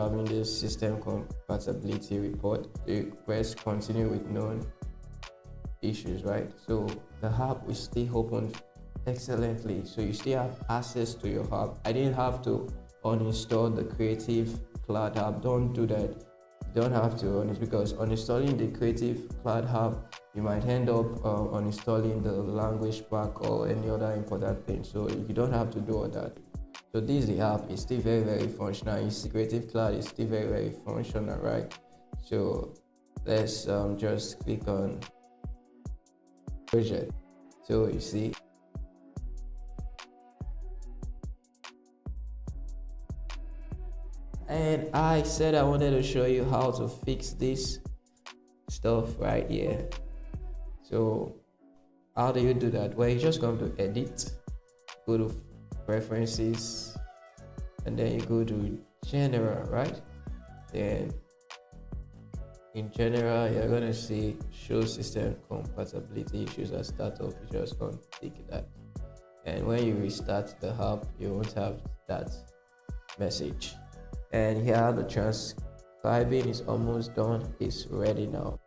Having this system compatibility report, the request continue with known issues, right? So the app will stay open excellently, so you still have access to your app. I didn't have to uninstall the Creative Cloud app. Don't do that. You don't have to because uninstalling the Creative Cloud app, you might end up uninstalling the language pack or any other important thing. So you don't have to do all that. So this the app is still very functional. You see, Creative Cloud is still very functional, right? So let's just click on project. So you see, and I said I wanted to show you how to fix this stuff right here. So how do you do that? Well, you just come to edit, go to preferences, and then you go to general, right? Then in general, you're gonna see show system compatibility issues at startup. You just gonna tick that, and when you restart the app, you won't have that message. And here the transcribing is almost done. It's ready now.